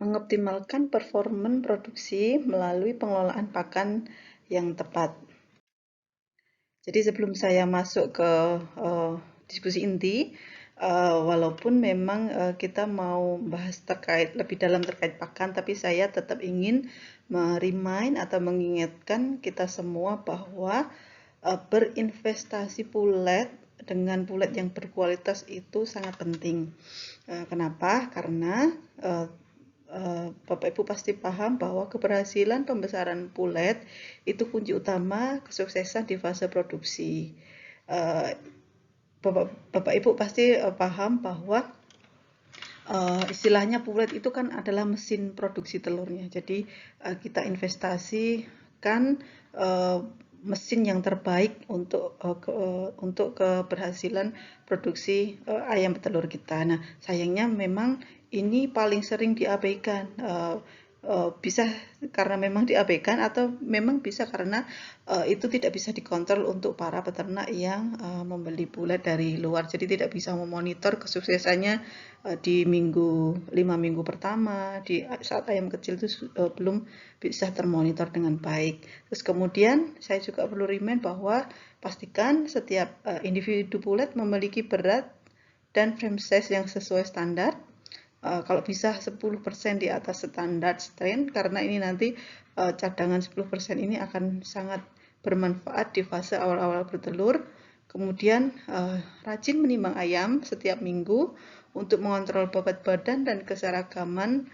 Mengoptimalkan performa produksi melalui pengelolaan pakan yang tepat. Jadi sebelum saya masuk ke diskusi inti, walaupun memang kita mau bahas lebih dalam terkait pakan, tapi saya tetap ingin remind atau mengingatkan kita semua bahwa berinvestasi pulet dengan pulet yang berkualitas itu sangat penting. Kenapa? Karena Bapak Ibu pasti paham bahwa keberhasilan pembesaran pulet itu kunci utama kesuksesan di fase produksi. Bapak Ibu pasti paham bahwa istilahnya pulet itu kan adalah mesin produksi telurnya. Jadi kita investasikan mesin yang terbaik untuk keberhasilan produksi ayam petelur kita. Nah, sayangnya memang ini paling sering diabaikan. Bisa karena memang diabaikan atau memang bisa karena itu tidak bisa dikontrol untuk para peternak yang membeli bulat dari luar. Jadi tidak bisa memonitor kesuksesannya di 5 minggu pertama, di saat ayam kecil itu belum bisa termonitor dengan baik. Terus kemudian saya juga perlu remind bahwa pastikan setiap individu bulat memiliki berat dan frame size yang sesuai standar. Kalau bisa 10% di atas standar strain, karena ini nanti cadangan 10% ini akan sangat bermanfaat di fase awal-awal bertelur. Kemudian rajin menimbang ayam setiap minggu untuk mengontrol bobot badan dan keseragaman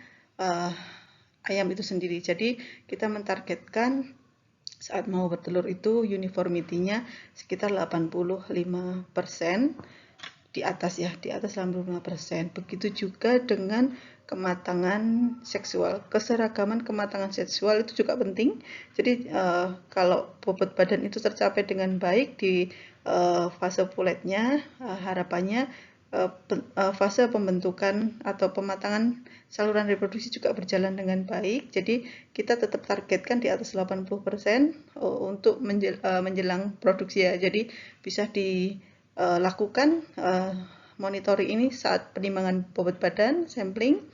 ayam itu sendiri. Jadi kita mentargetkan saat mau bertelur itu uniformity-nya sekitar 85%. Di atas 85%. Begitu juga dengan kematangan seksual. Keseragaman kematangan seksual itu juga penting. Jadi kalau bobot badan itu tercapai dengan baik di fase puletnya, harapannya fase pembentukan atau pematangan saluran reproduksi juga berjalan dengan baik. Jadi kita tetap targetkan di atas 80% untuk menjelang produksi ya. Jadi bisa lakukan monitoring ini saat penimbangan bobot badan, sampling.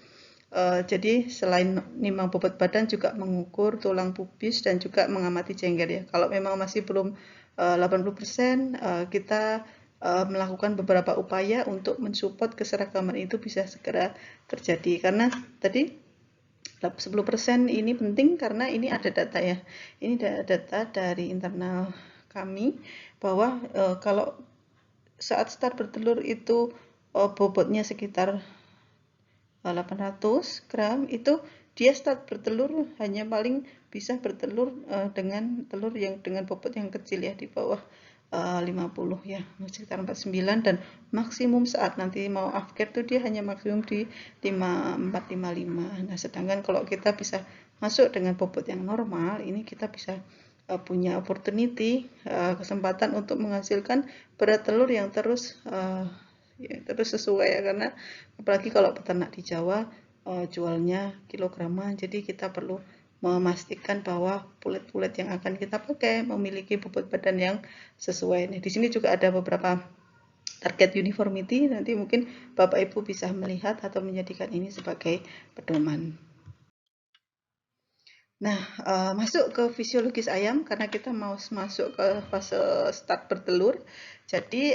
Jadi selain nimbang bobot badan juga mengukur tulang pubis dan juga mengamati jengger ya. Kalau memang masih belum 80%, kita melakukan beberapa upaya untuk mensupport keseragaman itu bisa segera terjadi. Karena tadi 10% ini penting karena ini ada data ya. Ini data dari internal kami bahwa kalau saat start bertelur itu bobotnya sekitar 800 gram, itu dia start bertelur hanya paling bisa bertelur dengan telur yang dengan bobot yang kecil ya, di bawah 50 ya, sekitar 49, dan maksimum saat nanti mau after tuh dia hanya maksimum di 54 55. Nah, sedangkan kalau kita bisa masuk dengan bobot yang normal, ini kita bisa punya opportunity, kesempatan untuk menghasilkan berat telur yang terus sesuai ya, karena apalagi kalau peternak di Jawa jualnya kilograman, jadi kita perlu memastikan bahwa pulet-pulet yang akan kita pakai memiliki bobot badan yang sesuai. Nah, di sini juga ada beberapa target uniformity, nanti mungkin Bapak Ibu bisa melihat atau menjadikan ini sebagai pedoman. Nah, masuk ke fisiologis ayam karena kita mau masuk ke fase start bertelur. Jadi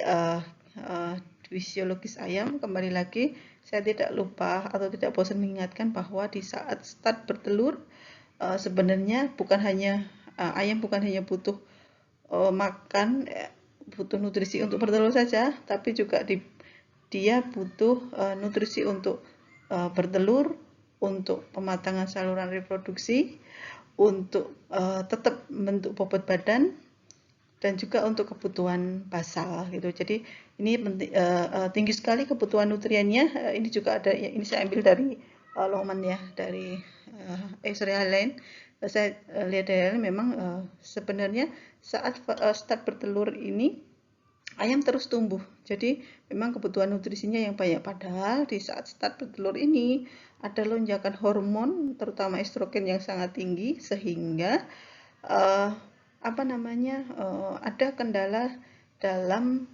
fisiologis ayam, kembali lagi saya tidak lupa atau tidak bosan mengingatkan bahwa di saat start bertelur sebenarnya bukan hanya ayam bukan hanya butuh makan, butuh nutrisi untuk bertelur saja, tapi juga dia butuh nutrisi untuk bertelur, untuk pematangan saluran reproduksi, untuk tetap membentuk bobot badan, dan juga untuk kebutuhan basal gitu. Jadi ini tinggi sekali kebutuhan nutriennya. Ini juga ada, ini saya ambil dari Lohman ya, dari X-ray Highline. Saya lihat dari memang sebenarnya saat start bertelur ini ayam terus tumbuh. Jadi memang kebutuhan nutrisinya yang banyak. Padahal di saat start bertelur ini ada lonjakan hormon, terutama estrogen yang sangat tinggi, sehingga ada kendala dalam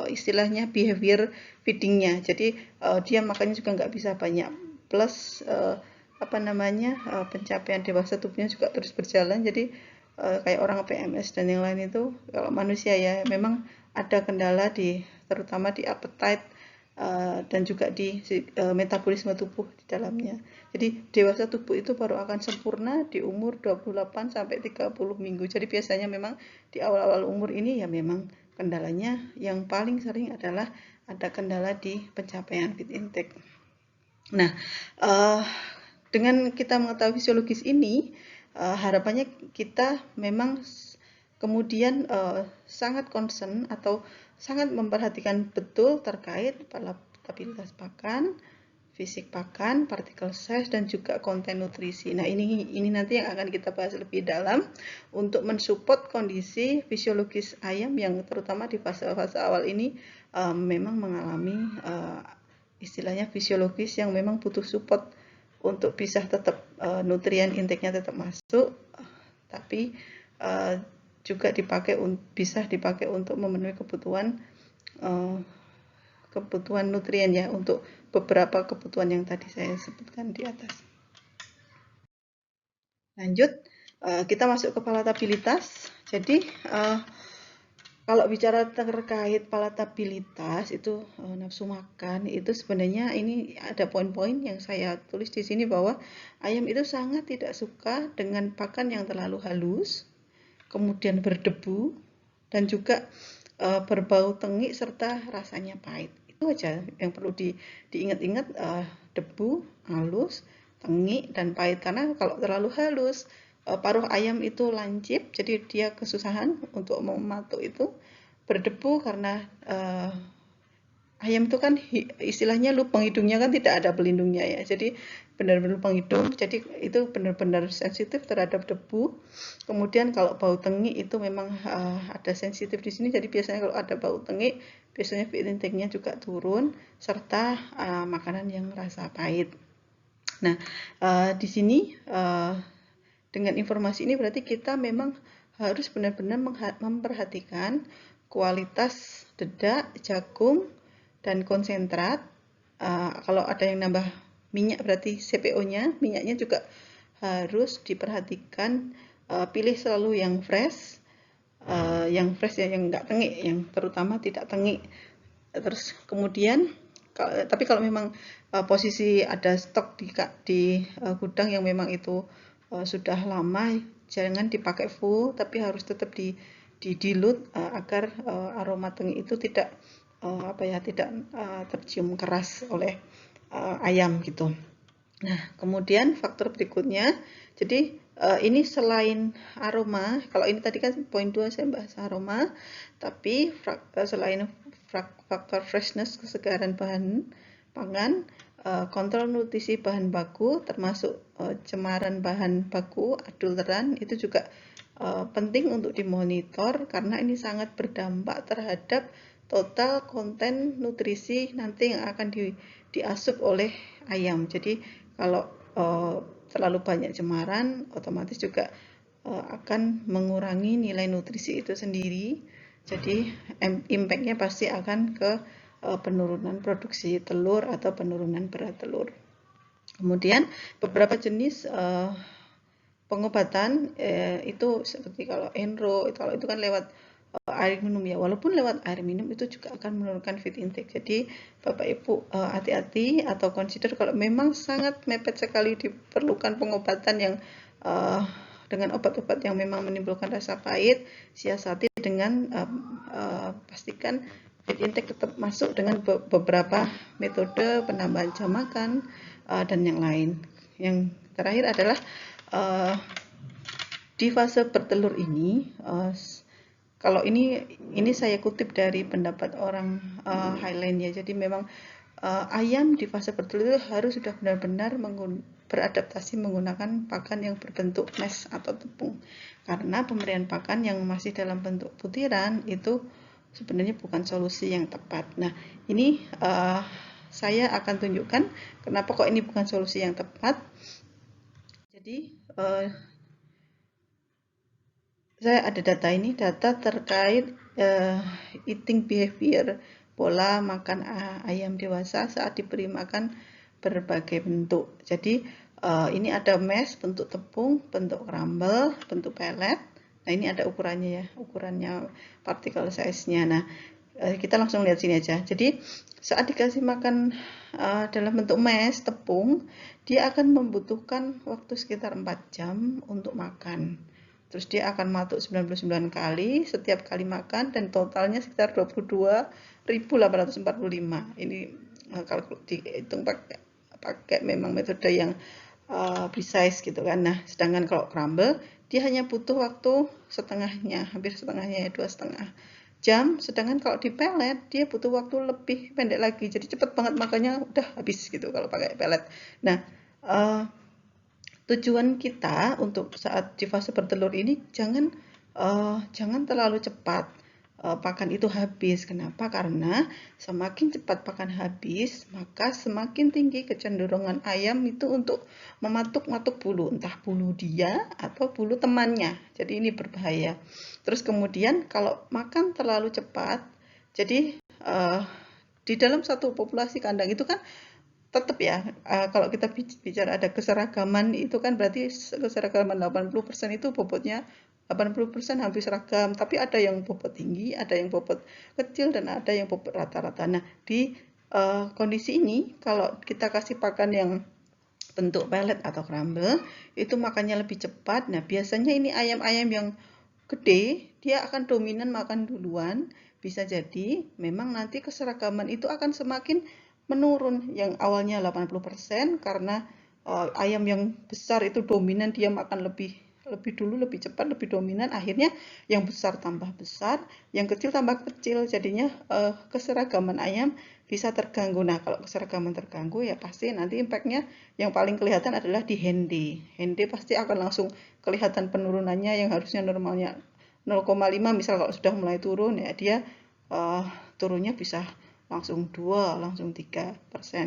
istilahnya behavior feedingnya. Jadi dia makannya juga nggak bisa banyak. Plus pencapaian dewasa tubuhnya juga terus berjalan. Jadi kayak orang PMS dan yang lain itu, kalau manusia ya memang ada kendala terutama di appetite dan juga di metabolisme tubuh di dalamnya. Jadi dewasa tubuh itu baru akan sempurna di umur 28 sampai 30 minggu. Jadi biasanya memang di awal-awal umur ini ya memang kendalanya yang paling sering adalah ada kendala di pencapaian feed intake. Nah, dengan kita mengetahui fisiologis ini, harapannya kita memang kemudian sangat concern atau sangat memperhatikan betul terkait palatabilitas pakan, fisik pakan, partikel size, dan juga konten nutrisi. Nah, ini nanti yang akan kita bahas lebih dalam untuk mensupport kondisi fisiologis ayam yang terutama di fase-fase awal ini memang mengalami istilahnya fisiologis yang memang butuh support untuk bisa tetap nutrien intake-nya tetap masuk, tapi juga bisa dipakai untuk memenuhi kebutuhan nutrien ya, untuk beberapa kebutuhan yang tadi saya sebutkan di atas. Lanjut, kita masuk ke palatabilitas. Jadi kalau bicara terkait palatabilitas itu nafsu makan, itu sebenarnya ini ada poin-poin yang saya tulis di sini bahwa ayam itu sangat tidak suka dengan pakan yang terlalu halus, kemudian berdebu, dan juga berbau tengik serta rasanya pahit. Itu aja yang perlu diingat-ingat, debu, halus, tengik, dan pahit. Karena kalau terlalu halus, paruh ayam itu lancip, jadi dia kesusahan untuk mematuk itu. Berdebu karena ayam itu kan istilahnya lubang hidungnya kan tidak ada pelindungnya ya, jadi benar-benar lubang hidung, jadi itu benar-benar sensitif terhadap debu. Kemudian kalau bau tengik itu memang ada sensitif di sini, jadi biasanya kalau ada bau tengik biasanya feed intake-nya juga turun, serta makanan yang rasa pahit. Nah, di sini dengan informasi ini berarti kita memang harus benar-benar memperhatikan kualitas dedak, jagung, dan konsentrat. Kalau ada yang nambah minyak berarti CPO-nya, minyaknya juga harus diperhatikan. Pilih selalu yang fresh ya, yang nggak tengik, yang terutama tidak tengik. Terus kemudian tapi kalau memang posisi ada stok di gudang yang memang itu sudah lama, jangan dipakai full, tapi harus tetap dilute agar aroma tengik itu tidak tercium keras oleh ayam gitu. Nah, kemudian faktor berikutnya, jadi ini selain aroma, kalau ini tadi kan poin 2 saya bahas aroma, tapi selain faktor freshness, kesegaran bahan pangan, kontrol nutrisi bahan baku, termasuk cemaran bahan baku, adulteran, itu juga penting untuk dimonitor karena ini sangat berdampak terhadap total konten nutrisi nanti yang akan diasup oleh ayam. Jadi kalau terlalu banyak cemaran, otomatis juga akan mengurangi nilai nutrisi itu sendiri. Jadi impact-nya pasti akan ke penurunan produksi telur atau penurunan berat telur. Kemudian beberapa jenis pengobatan itu seperti kalau enro, kalau itu kan lewat air minum ya, walaupun lewat air minum itu juga akan menurunkan feed intake. Jadi Bapak Ibu hati-hati atau consider kalau memang sangat mepet sekali diperlukan pengobatan yang dengan obat-obat yang memang menimbulkan rasa pahit, siasati dengan pastikan feed intake tetap masuk dengan beberapa metode penambahan jam makan dan yang lain. Yang terakhir adalah di fase bertelur ini, kalau ini saya kutip dari pendapat orang Highland ya, jadi memang ayam di fase bertelur itu harus sudah benar-benar beradaptasi menggunakan pakan yang berbentuk mash atau tepung, karena pemberian pakan yang masih dalam bentuk butiran itu sebenarnya bukan solusi yang tepat. Nah, ini saya akan tunjukkan kenapa kok ini bukan solusi yang tepat. Jadi saya ada data ini, data terkait eating behavior, pola makan ayam dewasa saat diberi makan berbagai bentuk. Jadi ini ada mash bentuk tepung, bentuk crumble, bentuk pelet. Nah ini ada ukurannya ya, ukurannya particle size-nya. Nah kita langsung lihat sini aja. Jadi saat dikasih makan dalam bentuk mash tepung, dia akan membutuhkan waktu sekitar 4 jam untuk makan. Terus dia akan matuk 99 kali setiap kali makan dan totalnya sekitar 22.845. Ini kalau dihitung pakai memang metode yang precise gitu kan. Nah, sedangkan kalau crumble dia hanya butuh waktu setengahnya, hampir setengahnya ya, 2,5 jam. Sedangkan kalau di pelet dia butuh waktu lebih pendek lagi. Jadi cepet banget makannya udah habis gitu kalau pakai pelet. Nah, tujuan kita untuk saat di fase bertelur ini jangan terlalu cepat pakan itu habis. Kenapa? Karena semakin cepat pakan habis, maka semakin tinggi kecenderungan ayam itu untuk mematuk-matuk bulu, entah bulu dia atau bulu temannya. Jadi ini berbahaya. Terus kemudian kalau makan terlalu cepat, jadi di dalam satu populasi kandang itu kan tetap ya, kalau kita bicara ada keseragaman itu kan berarti keseragaman 80% itu bobotnya 80% hampir seragam, tapi ada yang bobot tinggi, ada yang bobot kecil, dan ada yang bobot rata-rata. Nah, di kondisi ini kalau kita kasih pakan yang bentuk pelet atau crumble, itu makannya lebih cepat. Nah, biasanya ini ayam-ayam yang gede, dia akan dominan makan duluan. Bisa jadi memang nanti keseragaman itu akan semakin menurun, yang awalnya 80% karena ayam yang besar itu dominan, dia makan lebih dulu, lebih cepat, lebih dominan, akhirnya yang besar tambah besar, yang kecil tambah kecil, jadinya keseragaman ayam bisa terganggu. Nah, kalau keseragaman terganggu ya pasti nanti impactnya yang paling kelihatan adalah di hende. Hende pasti akan langsung kelihatan penurunannya, yang harusnya normalnya 0,5 misal kalau sudah mulai turun ya dia turunnya bisa langsung 2, langsung 3%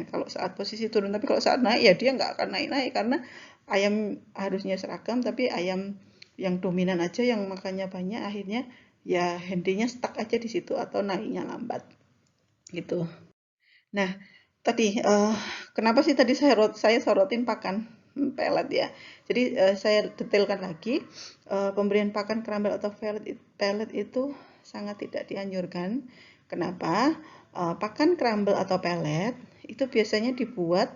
kalau saat posisi turun. Tapi kalau saat naik ya dia nggak akan naik-naik karena ayam harusnya seragam, tapi ayam yang dominan aja yang makannya banyak, akhirnya ya hendenya stuck aja di situ atau naiknya lambat gitu. Nah, tadi kenapa sih tadi saya sorotin pakan pelet ya. Jadi saya detailkan lagi, pemberian pakan crumble atau pelet itu sangat tidak dianjurkan. Kenapa? Pakan crumble atau pelet itu biasanya dibuat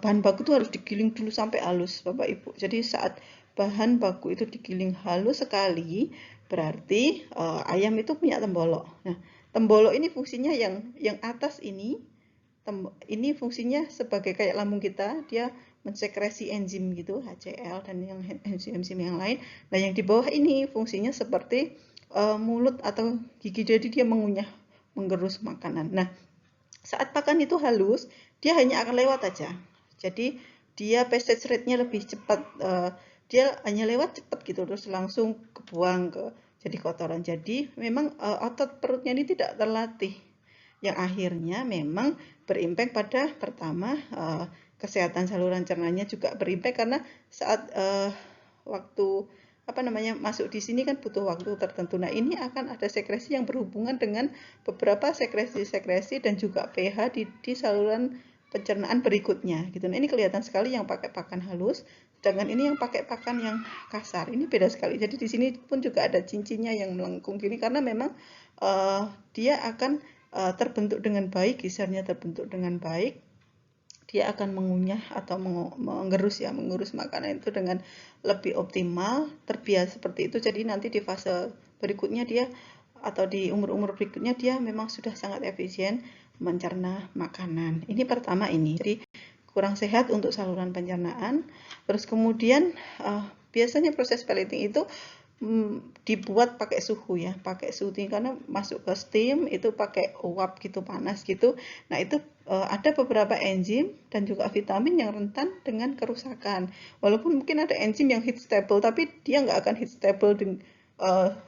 bahan baku itu harus digiling dulu sampai halus, Bapak Ibu. Jadi saat bahan baku itu digiling halus sekali, berarti ayam itu punya tembolok. Nah, tembolok ini fungsinya yang atas ini fungsinya sebagai kayak lambung kita, dia mensekresi enzim gitu, HCl dan yang enzim-enzim yang lain. Nah, yang di bawah ini fungsinya seperti mulut atau gigi, jadi dia mengunyah, menggerus makanan. Nah, saat pakan itu halus, dia hanya akan lewat aja. Jadi dia passage rate-nya lebih cepat, dia hanya lewat cepat gitu, terus langsung kebuang ke jadi kotoran. Jadi memang otot perutnya ini tidak terlatih, yang akhirnya memang berimpact pada pertama kesehatan saluran cernanya juga berimpact, karena saat waktu masuk di sini kan butuh waktu tertentu. Nah, ini akan ada sekresi yang berhubungan dengan beberapa sekresi-sekresi dan juga pH di saluran pencernaan berikutnya gitu. Nah, ini kelihatan sekali yang pakai pakan halus, sedangkan ini yang pakai pakan yang kasar. Ini beda sekali. Jadi di sini pun juga ada cincinnya yang melengkung gini karena memang dia akan terbentuk dengan baik, gisarnya terbentuk dengan baik, dia akan mengunyah atau menggerus makanan itu dengan lebih optimal, terbiasa seperti itu. Jadi nanti di fase berikutnya dia atau di umur-umur berikutnya dia memang sudah sangat efisien mencerna makanan. Ini pertama ini. Jadi kurang sehat untuk saluran pencernaan. Terus kemudian biasanya proses pelleting itu dibuat pakai suhu ya, pakai suhu tinggi karena masuk ke steam itu pakai uap gitu, panas gitu. Nah, itu ada beberapa enzim dan juga vitamin yang rentan dengan kerusakan. Walaupun mungkin ada enzim yang heat stable, tapi dia nggak akan heat stable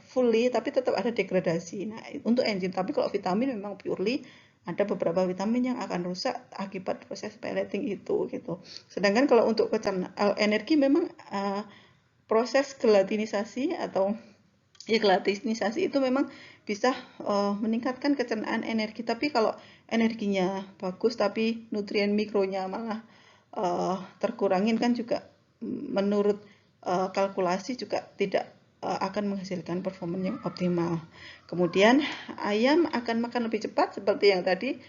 fully, tapi tetap ada degradasi. Nah, untuk enzim, tapi kalau vitamin memang purely ada beberapa vitamin yang akan rusak akibat proses pelleting itu gitu. Sedangkan kalau untuk energi memang proses gelatinisasi atau gelatinisasi itu memang bisa meningkatkan pencernaan energi. Tapi kalau energinya bagus tapi nutrien mikronya malah terkurangin kan juga menurut kalkulasi juga tidak akan menghasilkan performa yang optimal. Kemudian ayam akan makan lebih cepat seperti yang tadi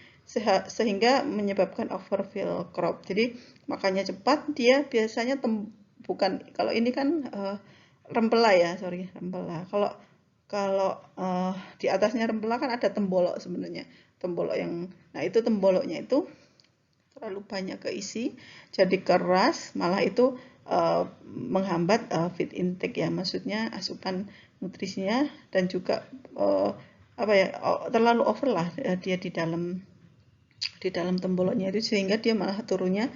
sehingga menyebabkan overfill crop. Jadi makannya cepat, dia biasanya bukan, kalau ini kan rempela ya, sorry, rempela. Kalau kalau di atasnya rempela kan ada tembolok sebenarnya. Tembolok yang, nah itu temboloknya itu terlalu banyak keisi, jadi keras, malah itu menghambat feed intake ya, maksudnya asupan nutrisinya, dan juga apa ya, terlalu over lah dia di dalam temboloknya itu, sehingga dia malah turunnya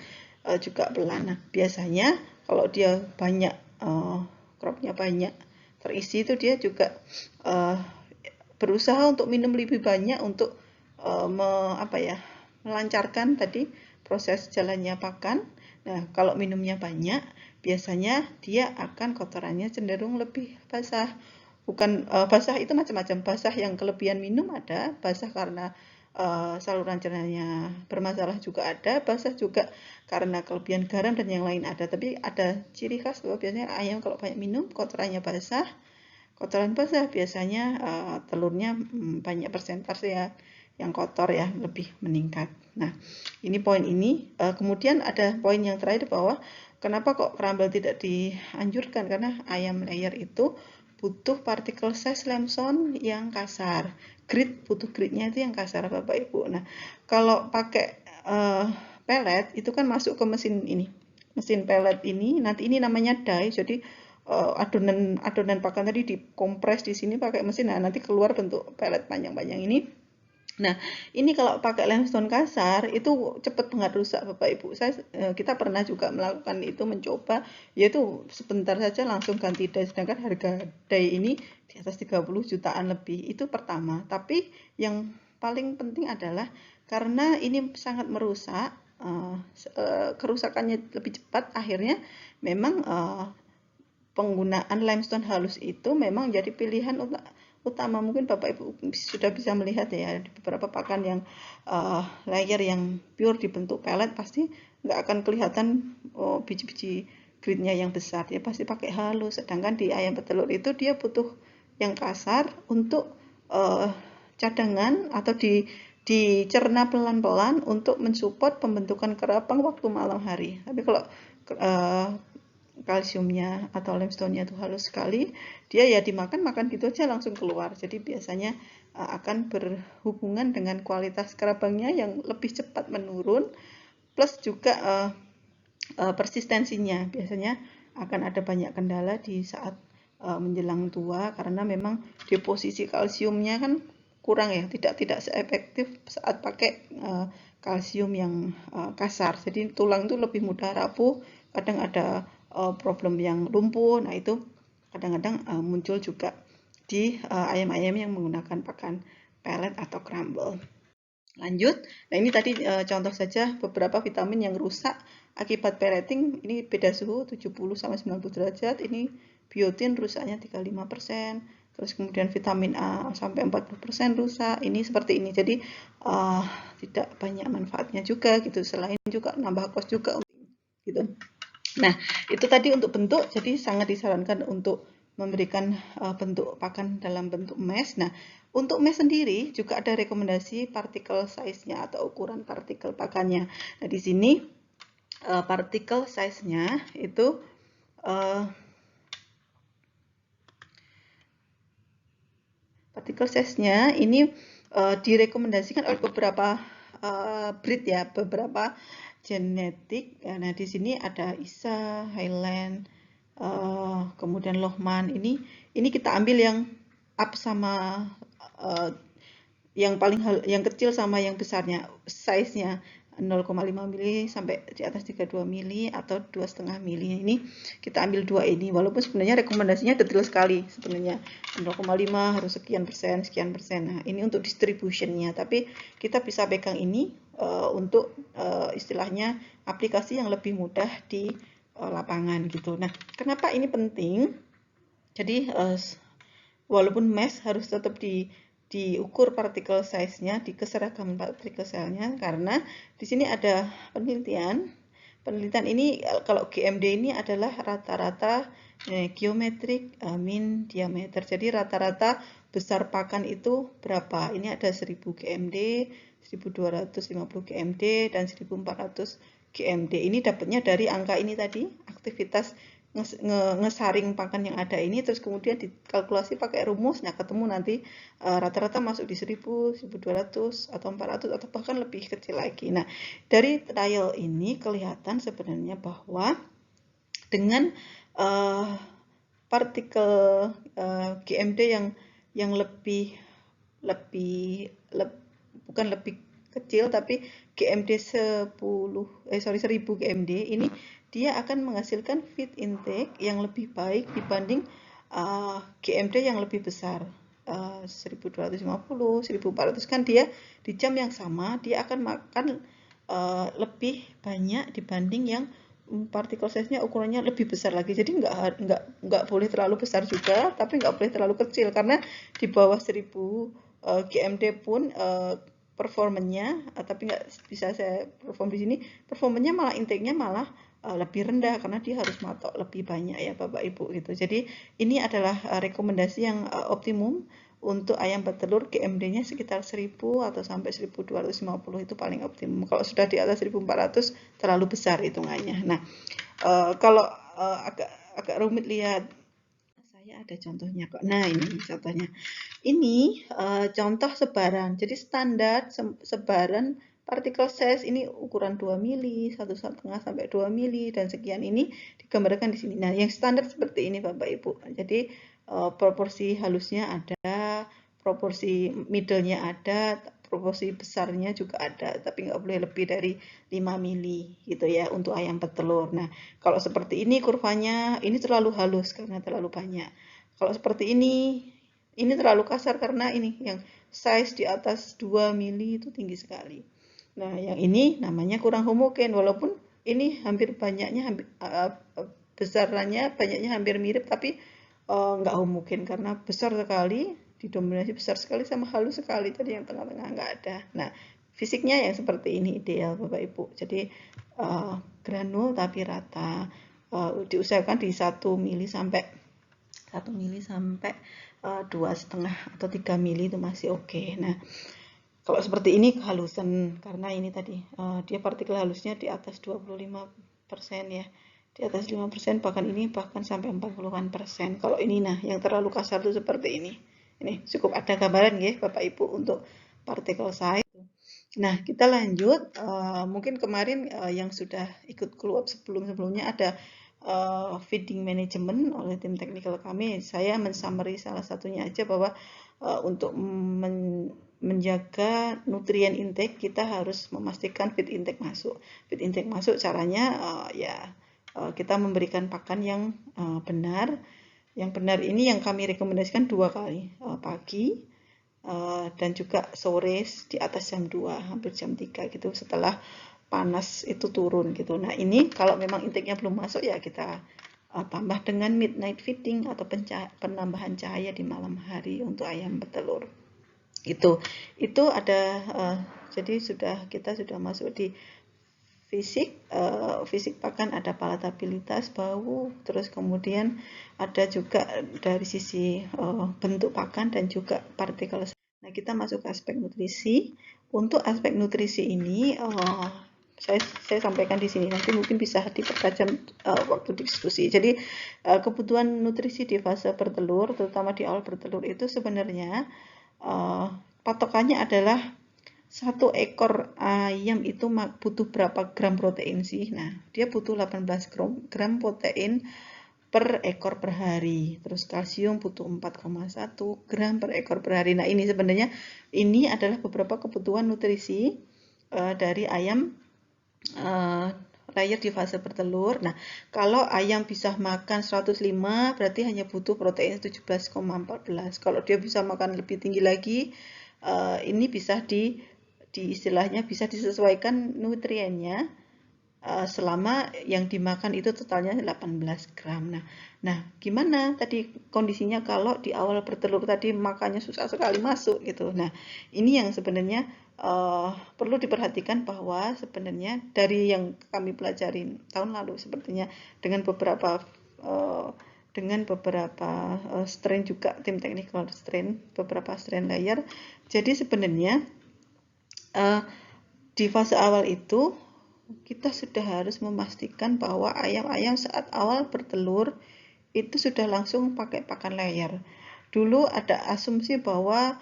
juga pelan. Nah, biasanya kalau dia banyak cropnya banyak terisi itu, dia juga berusaha untuk minum lebih banyak untuk melancarkan tadi proses jalannya pakan. Nah, kalau minumnya banyak, biasanya dia akan kotorannya cenderung lebih basah. Bukan basah itu macam-macam. Basah yang kelebihan minum ada, basah karena saluran cernanya bermasalah juga ada, basah juga karena kelebihan garam dan yang lain ada. Tapi ada ciri khas bahwa biasanya ayam kalau banyak minum kotorannya basah. Kotoran basah biasanya telurnya banyak persentase ya yang kotor ya, lebih meningkat. Nah, ini poin ini. Kemudian ada poin yang terakhir bahwa kenapa kok crumble tidak dianjurkan, karena ayam layer itu butuh particle size limestone yang kasar. Butuh gridnya itu yang kasar Bapak Ibu. Nah, kalau pakai pellet itu kan masuk ke mesin ini. Mesin pellet ini nanti ini namanya die. Jadi adonan pakan tadi dikompres di sini pakai mesin. Nah, nanti keluar bentuk pellet panjang-panjang ini. Nah, ini kalau pakai limestone kasar itu cepat banget rusak Bapak Ibu. Kita pernah juga melakukan itu, mencoba, yaitu sebentar saja langsung ganti die, sedangkan harga die ini di atas 30 jutaan lebih. Itu pertama. Tapi yang paling penting adalah karena ini sangat merusak, kerusakannya lebih cepat, akhirnya memang penggunaan limestone halus itu memang jadi pilihan utama. Mungkin Bapak Ibu sudah bisa melihat ya, di beberapa pakan yang layer yang pure dibentuk pellet pasti nggak akan kelihatan biji-biji gridnya yang besar, dia pasti pakai halus. Sedangkan di ayam petelur itu dia butuh yang kasar untuk cadangan atau dicerna pelan-pelan untuk mensupport pembentukan kerapang waktu malam hari. Tapi kalau kalsiumnya atau limestone-nya itu halus sekali, dia ya dimakan gitu aja langsung keluar. Jadi biasanya akan berhubungan dengan kualitas kerabangnya yang lebih cepat menurun, plus juga persistensinya. Biasanya akan ada banyak kendala di saat menjelang tua, karena memang deposisi kalsiumnya kan kurang ya, tidak seefektif saat pakai kalsium yang kasar. Jadi tulang itu lebih mudah rapuh, kadang ada problem yang lumpuh. Nah, itu kadang-kadang muncul juga di ayam-ayam yang menggunakan pakan pellet atau crumble. Lanjut. Nah, ini tadi contoh saja beberapa vitamin yang rusak akibat pelleting. Ini beda suhu 70 sampai 90 derajat. Ini biotin rusaknya 35%. Terus kemudian vitamin A sampai 40% rusak. Ini seperti ini. Jadi tidak banyak manfaatnya juga gitu. Selain juga nambah kos juga gitu. Nah, itu tadi untuk bentuk, jadi sangat disarankan untuk memberikan bentuk pakan dalam bentuk mesh. Nah, untuk mesh sendiri juga ada rekomendasi particle size-nya atau ukuran partikel pakannya. Nah, di sini particle size-nya itu ini direkomendasikan oleh beberapa breed ya, beberapa genetik. Nah, di sini ada Isa, Highland, kemudian Lohmann. Ini kita ambil yang up sama yang kecil sama yang besarnya, size-nya 0,5 mili sampai di atas 32 mili atau 2,5 mili. Ini kita ambil dua ini, walaupun sebenarnya rekomendasinya detail sekali sebenarnya, 0,5 harus sekian persen. Nah, ini untuk distributionnya, tapi kita bisa pegang ini untuk istilahnya aplikasi yang lebih mudah di lapangan gitu. Nah, kenapa ini penting? Jadi walaupun mesh harus tetap diukur partikel size-nya, di keseragaman partikel size-nya, karena di sini ada penelitian. Penelitian ini kalau GMD ini adalah rata-rata geometric mean diameter. Jadi rata-rata besar pakan itu berapa? Ini ada 1000 GMD, 1250 GMD, dan 1400 GMD. Ini dapatnya dari angka ini tadi, aktivitas ngesaring pakan yang ada ini, terus kemudian dikalkulasi pakai rumus. Nah, ketemu nanti rata-rata masuk di 1000, 1200, atau 400, atau bahkan lebih kecil lagi. Nah, dari trial ini kelihatan sebenarnya bahwa dengan partikel GMD yang bukan lebih kecil, tapi GMD 1000 GMD ini dia akan menghasilkan feed intake yang lebih baik dibanding GMD yang lebih besar. 1250, 1400 kan dia di jam yang sama dia akan makan lebih banyak dibanding yang partikel size-nya ukurannya lebih besar lagi. Jadi nggak boleh terlalu besar juga, tapi nggak boleh terlalu kecil, karena di bawah 1000 GMD pun performanya, tapi nggak bisa saya perform di sini, performanya malah intake-nya malah lebih rendah karena dia harus matok lebih banyak ya Bapak Ibu gitu. Jadi ini adalah rekomendasi yang optimum untuk ayam petelur, GMD-nya sekitar 1000 atau sampai 1250 itu paling optimum. Kalau sudah di atas 1400 terlalu besar hitungannya. Nah, kalau agak rumit lihat, saya ada contohnya kok. Nah, ini contohnya. Ini contoh sebaran. Jadi standar sebaran partikel size ini ukuran 2 mili, 1,5 sampai 2 mili, dan sekian ini digambarkan di sini. Nah, yang standar seperti ini Bapak Ibu. Jadi proporsi halusnya ada, proporsi middle-nya ada, proporsi besarnya juga ada, tapi nggak boleh lebih dari 5 mili gitu ya untuk ayam petelur. Nah, kalau seperti ini kurvanya, ini terlalu halus karena terlalu banyak. Kalau seperti ini terlalu kasar karena ini yang size di atas 2 mili itu tinggi sekali. Nah, yang ini namanya kurang homogen, walaupun ini hampir banyaknya, besarannya banyaknya hampir mirip, tapi nggak homogen karena besar sekali, didominasi besar sekali sama halus sekali, jadi yang tengah-tengah nggak ada. Nah, fisiknya yang seperti ini ideal Bapak Ibu. Jadi granul tapi rata, diusahakan di 1 mili sampai 2,5 atau 3 mili itu masih oke. Nah, kalau seperti ini kehalusan, karena ini tadi dia partikel halusnya di atas 25% ya, di atas 5%, bahkan ini bahkan sampai 40-an%. Kalau ini nah yang terlalu kasar itu seperti ini. Ini cukup ada gambaran ya Bapak Ibu untuk partikel size. Nah, kita lanjut. Mungkin kemarin yang sudah ikut keluar sebelumnya ada feeding management oleh tim teknikal kami. Saya mensummary salah satunya aja bahwa untuk menjaga nutrien intake kita harus memastikan feed intake masuk. Feed intake masuk caranya kita memberikan pakan yang benar. Yang benar ini yang kami rekomendasikan 2 kali, pagi dan juga sore di atas jam 2, hampir jam 3 gitu, setelah panas itu turun gitu. Nah, ini kalau memang intake-nya belum masuk ya kita tambah dengan midnight feeding atau penambahan cahaya di malam hari untuk ayam petelur. Itu ada jadi kita sudah masuk di fisik pakan, ada palatabilitas, bau, terus kemudian ada juga dari sisi bentuk pakan dan juga partikel. Nah, kita masuk ke aspek nutrisi. Untuk aspek nutrisi ini saya sampaikan di sini, nanti mungkin bisa dipertajam waktu diskusi. Jadi kebutuhan nutrisi di fase bertelur, terutama di awal bertelur itu sebenarnya patokannya adalah 1 ekor ayam itu butuh berapa gram protein sih? Nah, dia butuh 18 gram protein per ekor per hari. Terus kalsium butuh 4,1 gram per ekor per hari. Nah, ini sebenarnya ini adalah beberapa kebutuhan nutrisi dari ayam layer di fase bertelur. Nah, kalau ayam bisa makan 105 berarti hanya butuh protein 17,14. Kalau dia bisa makan lebih tinggi lagi, ini bisa istilahnya bisa disesuaikan nutriennya selama yang dimakan itu totalnya 18 gram. Nah, gimana tadi kondisinya kalau di awal bertelur tadi makannya susah sekali masuk gitu. Nah, ini yang sebenarnya perlu diperhatikan bahwa sebenarnya dari yang kami pelajari tahun lalu sepertinya dengan beberapa strain juga, tim technical strain, beberapa strain layer. Jadi sebenarnya di fase awal itu kita sudah harus memastikan bahwa ayam-ayam saat awal bertelur itu sudah langsung pakai pakan layer. Dulu ada asumsi bahwa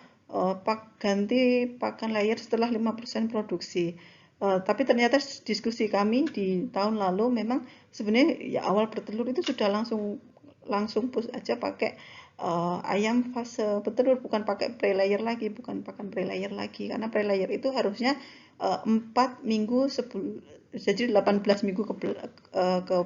ganti pakan layer setelah 5% produksi. Tapi ternyata diskusi kami di tahun lalu memang sebenarnya ya awal bertelur itu sudah langsung push aja pakai ayam fase bertelur, bukan pakai pre-layer lagi, bukan pakan pre-layer lagi, karena pre-layer itu harusnya 4 minggu sebelum, jadi 18 minggu ke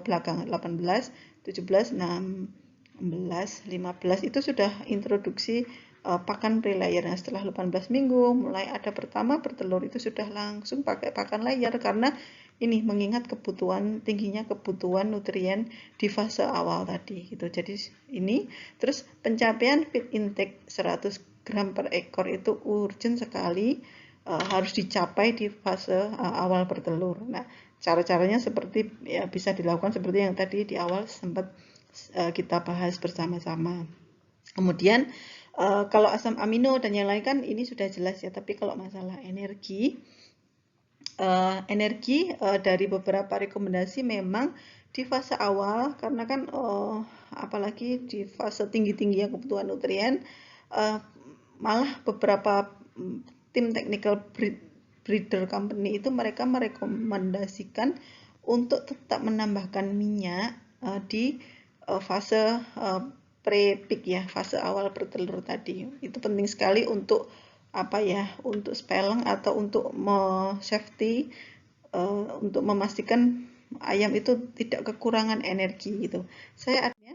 belakang, 18, 17, 16, 15 itu sudah introduksi pakan pre-layer. Nah, setelah 18 minggu mulai ada pertama bertelur itu sudah langsung pakai pakan layer, karena ini mengingat tingginya kebutuhan nutrien di fase awal tadi gitu. Jadi ini terus pencapaian feed intake 100 gram per ekor itu urgent sekali, harus dicapai di fase awal bertelur. Nah, cara-caranya seperti ya bisa dilakukan seperti yang tadi di awal sempat kita bahas bersama-sama. Kemudian kalau asam amino dan yang lain kan ini sudah jelas ya, tapi kalau masalah energi dari beberapa rekomendasi memang di fase awal, karena kan apalagi di fase tinggi-tingginya kebutuhan nutrien, malah beberapa tim technical breeder company itu mereka merekomendasikan untuk tetap menambahkan minyak di fase pre-peak ya, fase awal bertelur tadi. Itu penting sekali untuk untuk spelling atau untuk safety, untuk memastikan ayam itu tidak kekurangan energi gitu. Saya artinya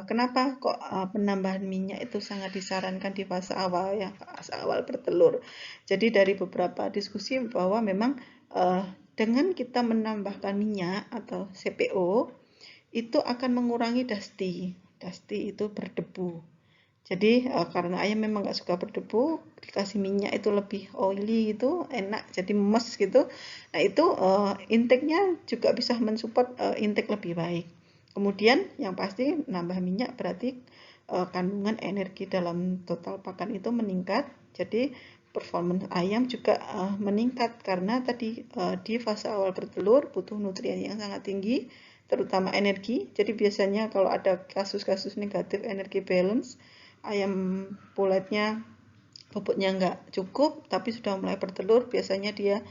kenapa kok penambahan minyak itu sangat disarankan di fase awal ya, fase awal bertelur. Jadi dari beberapa diskusi bahwa memang dengan kita menambahkan minyak atau CPO itu akan mengurangi dusty. Dusty itu berdebu. Jadi karena ayam memang nggak suka berdebu, dikasih minyak itu lebih oily gitu, enak, jadi mes gitu. Nah itu intake-nya juga bisa mensupport intake lebih baik. Kemudian yang pasti nambah minyak berarti kandungan energi dalam total pakan itu meningkat. Jadi performance ayam juga meningkat karena tadi di fase awal bertelur butuh nutrien yang sangat tinggi, terutama energi. Jadi biasanya kalau ada kasus-kasus negatif energi balance, ayam puletnya bobotnya nggak cukup tapi sudah mulai bertelur, biasanya dia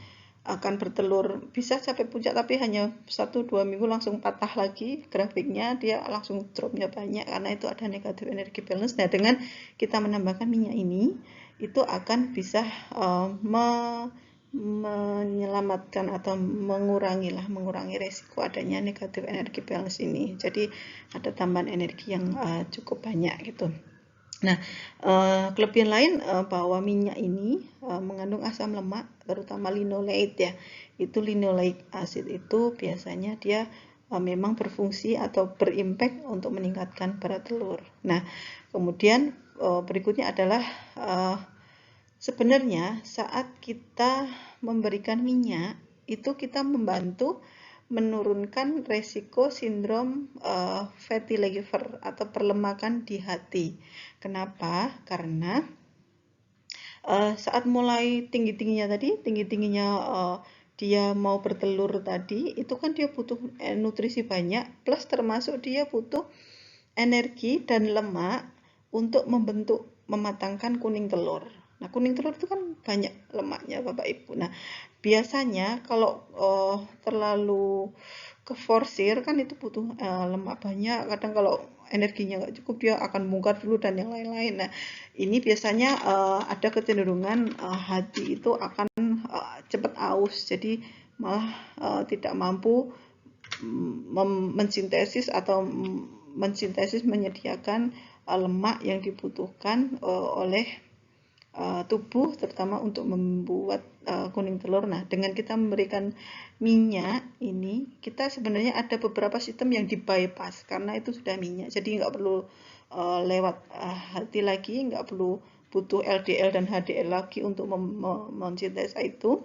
akan bertelur bisa sampai puncak tapi hanya 1-2 minggu langsung patah lagi grafiknya, dia langsung dropnya banyak karena itu ada negatif energi balance. Nah dengan kita menambahkan minyak ini itu akan bisa menyelamatkan atau mengurangi resiko adanya negatif energi balance ini. Jadi ada tambahan energi yang cukup banyak gitu. Nah, kelebihan lain bahwa minyak ini mengandung asam lemak, terutama linoleat ya. Itu linoleic acid itu biasanya dia memang berfungsi atau berimpact untuk meningkatkan berat telur. Nah, kemudian berikutnya adalah sebenarnya saat kita memberikan minyak itu kita membantu menurunkan resiko sindrom fatty liver atau perlemakan di hati. Kenapa? Karena saat mulai tinggi-tingginya dia mau bertelur tadi, itu kan dia butuh nutrisi banyak, plus termasuk dia butuh energi dan lemak untuk mematangkan kuning telur. Nah, kuning telur itu kan banyak lemaknya Bapak Ibu. Nah, biasanya kalau terlalu keforsir kan itu butuh lemak banyak. Kadang kalau energinya nggak cukup dia akan bongkar dulu dan yang lain-lain. Nah, ini biasanya ada kecenderungan hati itu akan cepat aus. Jadi malah tidak mampu mensintesis menyediakan lemak yang dibutuhkan oleh tubuh, terutama untuk membuat kuning telur. Nah, dengan kita memberikan minyak ini, kita sebenarnya ada beberapa sistem yang di bypass karena itu sudah minyak, jadi nggak perlu lewat hati lagi, nggak perlu butuh LDL dan HDL lagi untuk mensintesa itu,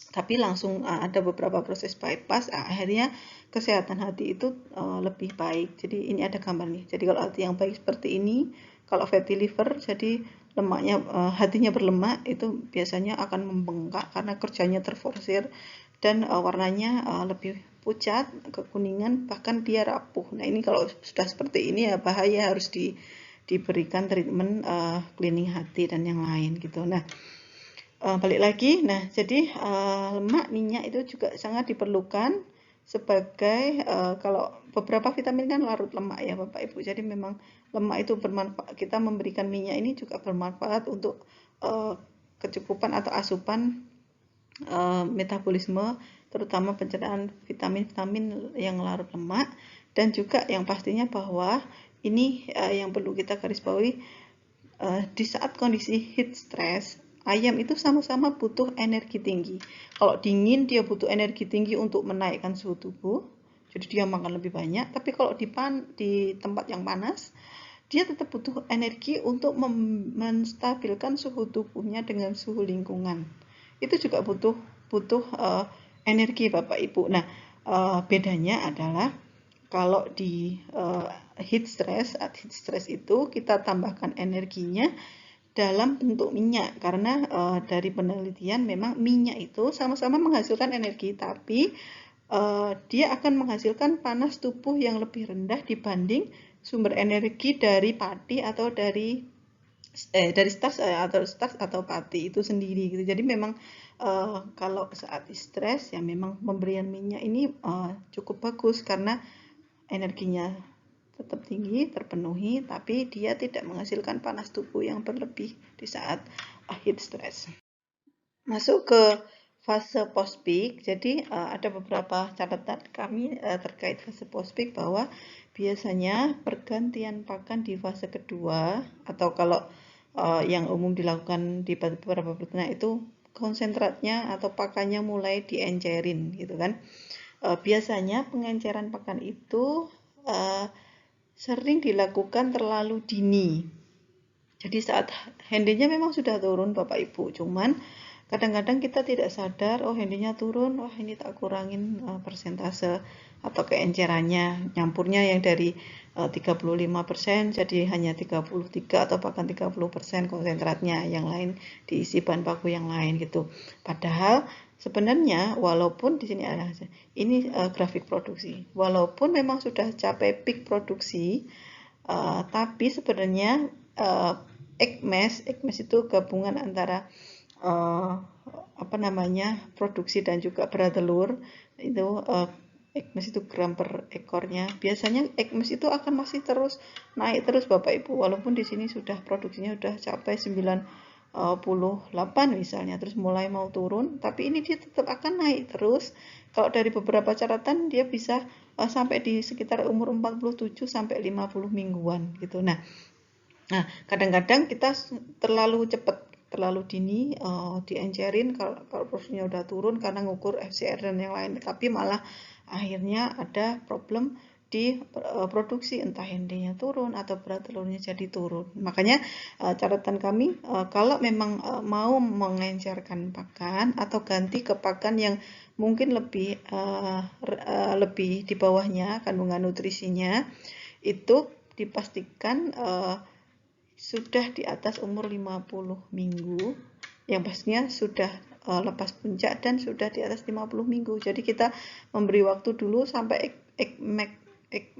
tapi langsung ada beberapa proses bypass, akhirnya kesehatan hati itu lebih baik. Jadi ini ada gambar nih. Jadi kalau hati yang baik seperti ini, kalau fatty liver, jadi lemaknya hatinya berlemak, itu biasanya akan membengkak karena kerjanya terforsir dan warnanya lebih pucat, kekuningan, bahkan dia rapuh. Nah ini kalau sudah seperti ini ya bahaya, harus diberikan treatment cleaning hati dan yang lain gitu. Nah, balik lagi, nah jadi lemak, minyak itu juga sangat diperlukan sebagai kalau beberapa vitamin kan larut lemak ya Bapak Ibu. Jadi memang lemak itu bermanfaat. Kita memberikan minyak ini juga bermanfaat untuk kecukupan atau asupan metabolisme, terutama pencernaan vitamin-vitamin yang larut lemak, dan juga yang pastinya bahwa ini yang perlu kita garis bawahi, di saat kondisi heat stress, ayam itu sama-sama butuh energi tinggi. Kalau dingin dia butuh energi tinggi untuk menaikkan suhu tubuh, jadi dia makan lebih banyak. Tapi kalau di tempat yang panas, dia tetap butuh energi untuk menstabilkan suhu tubuhnya dengan suhu lingkungan. Itu juga butuh energi Bapak Ibu. Nah, bedanya adalah kalau di heat stress itu kita tambahkan energinya dalam bentuk minyak, karena dari penelitian memang minyak itu sama-sama menghasilkan energi, tapi dia akan menghasilkan panas tubuh yang lebih rendah dibanding sumber energi dari padi atau dari starch atau pati itu sendiri gitu. Jadi memang kalau saat stres ya memang pemberian minyak ini cukup bagus karena energinya tetap tinggi, terpenuhi, tapi dia tidak menghasilkan panas tubuh yang berlebih di saat heat stress. Masuk ke fase post peak, jadi ada beberapa catatan kami terkait fase post peak bahwa biasanya pergantian pakan di fase kedua, atau kalau yang umum dilakukan di beberapa peternak itu konsentratnya atau pakannya mulai diencerin gitu kan. Biasanya pengenceran pakan itu sering dilakukan terlalu dini. Jadi saat handinya memang sudah turun Bapak Ibu, cuman kadang-kadang kita tidak sadar, oh handinya turun, wah ini tak kurangin persentase atau keencerannya, nyampurnya yang dari 35% jadi hanya 33 atau bahkan 30% konsentratnya, yang lain diisi bahan baku yang lain gitu. Padahal sebenarnya walaupun di sini ada ini grafik produksi, walaupun memang sudah capai peak produksi, tapi sebenarnya egg mass itu gabungan antara produksi dan juga berat telur itu. Egg mass itu gram per ekornya. Biasanya egg mass itu akan masih terus naik terus Bapak Ibu, walaupun di sini sudah produksinya sudah capai 98 misalnya, terus mulai mau turun, tapi ini dia tetap akan naik terus. Kalau dari beberapa catatan dia bisa sampai di sekitar umur 47 sampai 50 mingguan gitu. Nah, kadang-kadang kita terlalu cepat, terlalu dini diencerin kalau produksinya udah turun karena ngukur FCR dan yang lain, tapi malah akhirnya ada problem di produksi, entah hendinya turun atau berat telurnya jadi turun. Makanya catatan kami kalau memang mau mengencerkan pakan atau ganti ke pakan yang mungkin lebih di bawahnya kandungan nutrisinya, itu dipastikan sudah di atas umur 50 minggu, yang pastinya sudah lepas puncak dan sudah di atas 50 minggu. Jadi kita memberi waktu dulu sampai egg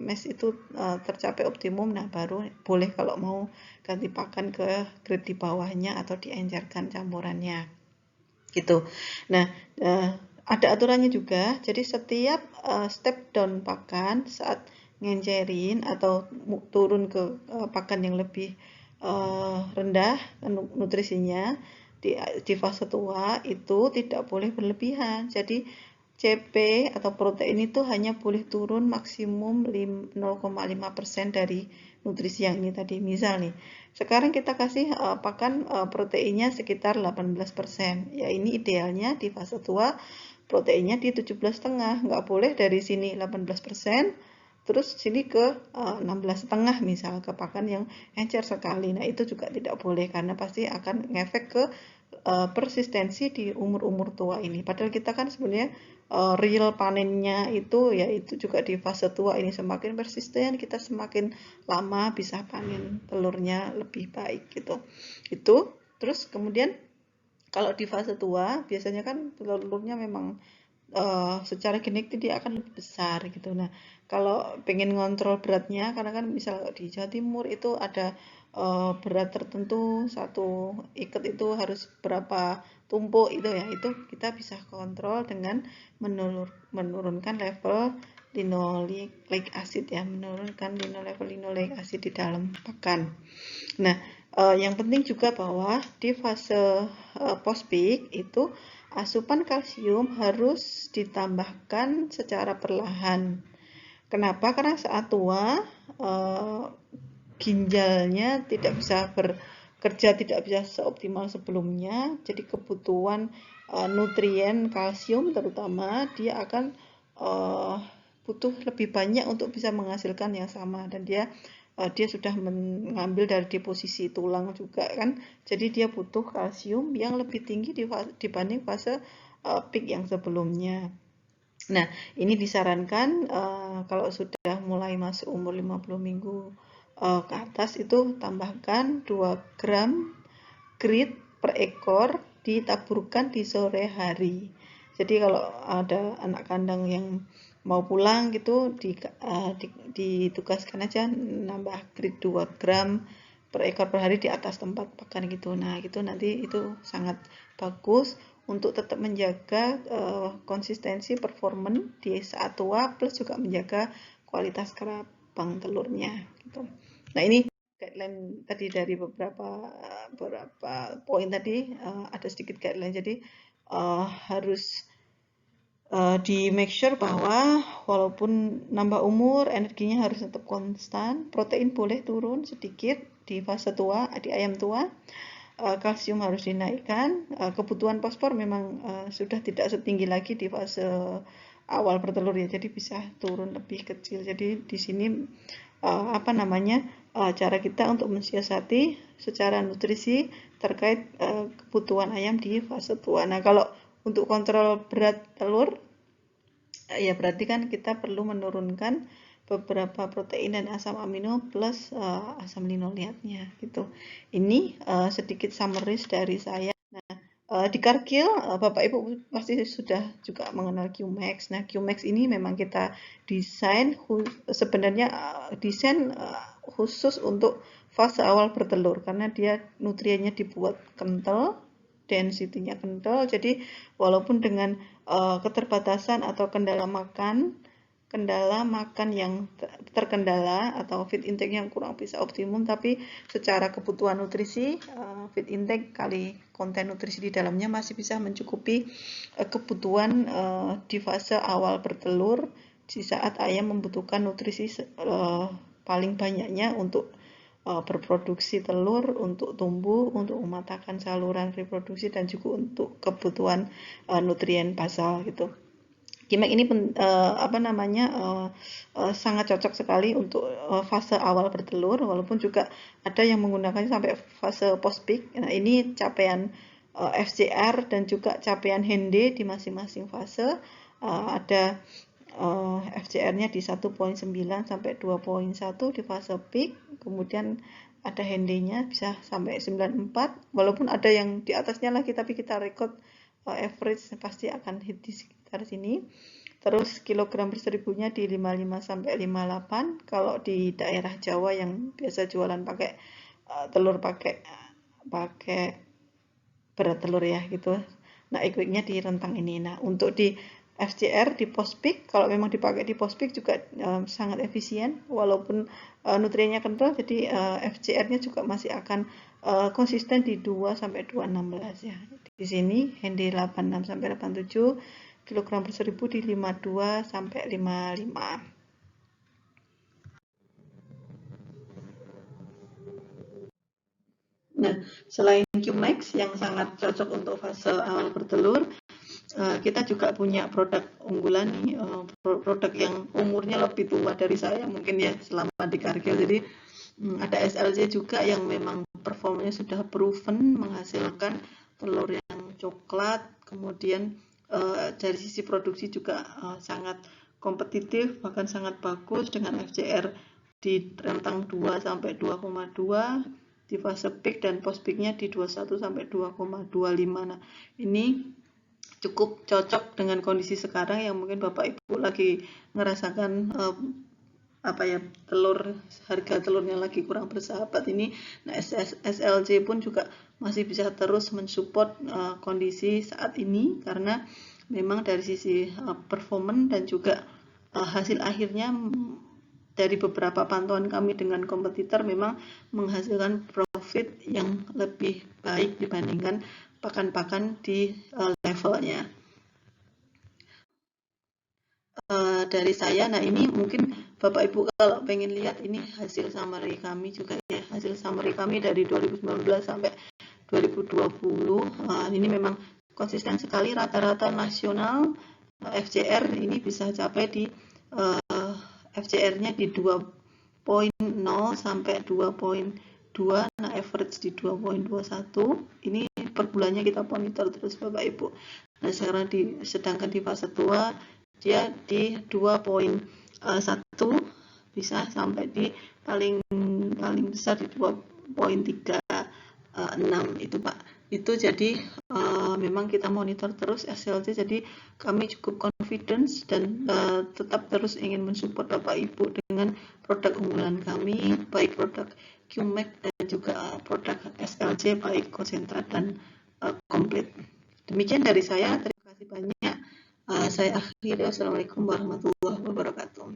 mass itu tercapai optimum, nah baru boleh kalau mau ganti pakan ke grade di bawahnya atau diencerkan campurannya gitu. Nah, ada aturannya juga, jadi setiap step down pakan saat ngencerin atau turun ke pakan yang lebih rendah nutrisinya di fase tua itu tidak boleh berlebihan. Jadi CP atau protein itu hanya boleh turun maksimum 0,5% dari nutrisi yang ini tadi. Misal nih, sekarang kita kasih pakan proteinnya sekitar 18%. Ya ini idealnya di fase tua proteinnya di 17,5. Nggak boleh dari sini 18%, terus sini ke 16,5 misal ke pakan yang encer sekali. Nah itu juga tidak boleh karena pasti akan ngefek ke persistensi di umur-umur tua ini. Padahal kita kan sebenarnya real panennya itu ya itu juga di fase tua ini, semakin persisten kita semakin lama bisa panen telurnya lebih baik gitu. Itu terus kemudian kalau di fase tua biasanya kan telurnya memang secara genetik dia akan lebih besar gitu. Nah, kalau pengen ngontrol beratnya, karena kan misal di Jawa Timur itu ada berat tertentu, satu ikat itu harus berapa tumpuk itu ya, itu kita bisa kontrol dengan menurunkan level linoleic acid ya, menurunkan level linoleic acid di dalam pakan. Nah, yang penting juga bahwa di fase post peak itu asupan kalsium harus ditambahkan secara perlahan. Kenapa? Karena saat tua ginjalnya tidak bisa bekerja, tidak bisa seoptimal sebelumnya. Jadi kebutuhan nutrien kalsium terutama dia akan butuh lebih banyak untuk bisa menghasilkan yang sama, dan dia sudah mengambil dari deposisi tulang juga kan, jadi dia butuh kalsium yang lebih tinggi dibanding fase peak yang sebelumnya. Nah, ini disarankan kalau sudah mulai masuk umur 50 minggu ke atas itu tambahkan 2 gram grit per ekor ditaburkan di sore hari. Jadi kalau ada anak kandang yang mau pulang gitu ditugaskan aja nambah grit 2 gram per ekor per hari di atas tempat pakan gitu. Nah, itu nanti itu sangat bagus untuk tetap menjaga konsistensi performan di saat tua plus juga menjaga kualitas kerabang telurnya gitu. Nah, ini guideline tadi dari beberapa poin tadi, ada sedikit guideline, jadi harus di make sure bahwa walaupun nambah umur energinya harus tetap konstan, protein boleh turun sedikit di fase tua, di ayam tua, kalsium harus dinaikkan, kebutuhan fosfor memang sudah tidak setinggi lagi di fase awal bertelur ya, jadi bisa turun lebih kecil. Jadi di sini cara kita untuk mensiasati secara nutrisi terkait kebutuhan ayam di fase tua. Nah, kalau untuk kontrol berat telur ya berarti kan kita perlu menurunkan beberapa protein dan asam amino plus asam linoleatnya gitu. Ini sedikit summary dari saya. Nah, di Karkil Bapak Ibu pasti sudah juga mengenal Qmax. Nah, Qmax ini memang kita desain sebenarnya desain khusus untuk fase awal bertelur karena dia nutriennya dibuat kental, density-nya kental. Jadi walaupun dengan keterbatasan atau kendala makan yang terkendala atau feed intake yang kurang bisa optimum, tapi secara kebutuhan nutrisi feed intake kali konten nutrisi di dalamnya masih bisa mencukupi kebutuhan di fase awal bertelur di saat ayam membutuhkan nutrisi paling banyaknya untuk berproduksi telur, untuk tumbuh, untuk mematahkan saluran reproduksi, dan juga untuk kebutuhan nutrien basal gitu. Qmax ini sangat cocok sekali untuk fase awal bertelur, walaupun juga ada yang menggunakannya sampai fase post peak. Nah, ini capaian FCR dan juga capaian Hende di masing-masing fase. Ada FCR-nya di 1,9 sampai 2,1 di fase peak, kemudian ada Hende-nya bisa sampai 94, walaupun ada yang di atasnya lagi, tapi kita record average pasti akan hit di sekitar sini. Terus kilogram per seribunya di 55 sampai 58. Kalau di daerah Jawa yang biasa jualan pakai telur pakai berat telur ya gitu. Nah, equity-nya di rentang ini. Nah, untuk di FCR di post peak, kalau memang dipakai di post peak juga sangat efisien, walaupun nutriennya kental, jadi FCR-nya juga masih akan konsisten di 2 sampai 2,16 ya. Di sini Hende 86 sampai 87, kilogram per 1000 di 52 sampai 55. Nah, selain Qmax yang sangat cocok untuk fase awal bertelur, kita juga punya produk unggulan nih, produk yang umurnya lebih tua dari saya mungkin ya selama di Cargill. Jadi ada SLC juga yang memang performanya sudah proven menghasilkan telur yang coklat, kemudian dari sisi produksi juga sangat kompetitif, bahkan sangat bagus dengan FCR di rentang 2 sampai 2,2 di fase peak dan post peaknya di 21 sampai 2,25. Nah, ini cukup cocok dengan kondisi sekarang yang mungkin Bapak Ibu lagi ngerasakan harga telurnya lagi kurang bersahabat ini. Nah, SLC pun juga masih bisa terus mensupport kondisi saat ini karena memang dari sisi performance dan juga hasil akhirnya dari beberapa pantauan kami dengan kompetitor memang menghasilkan profit yang lebih baik dibandingkan pakan-pakan di levelnya. Dari saya, nah ini mungkin Bapak Ibu kalau pengen lihat ini hasil summary kami juga ya, hasil summary kami dari 2019 sampai 2020. Ini memang konsisten sekali, rata-rata nasional FCR ini bisa capai di FCR-nya di 2.0 sampai 2.2, nah average di 2.21. Ini per bulannya kita monitor terus Bapak Ibu. Nah, sekarang sedangkan di fase tua dia di 2.1 bisa sampai di paling besar di 2.36 itu Pak. Itu jadi memang kita monitor terus SLC, jadi kami cukup confidence dan tetap terus ingin mensupport Bapak Ibu dengan produk unggulan kami, baik produk Qmax dan juga produk SLC baik konsentrat dan komplit. Demikian dari saya, terima kasih banyak. Saya akhiri. Assalamualaikum warahmatullahi wabarakatuh.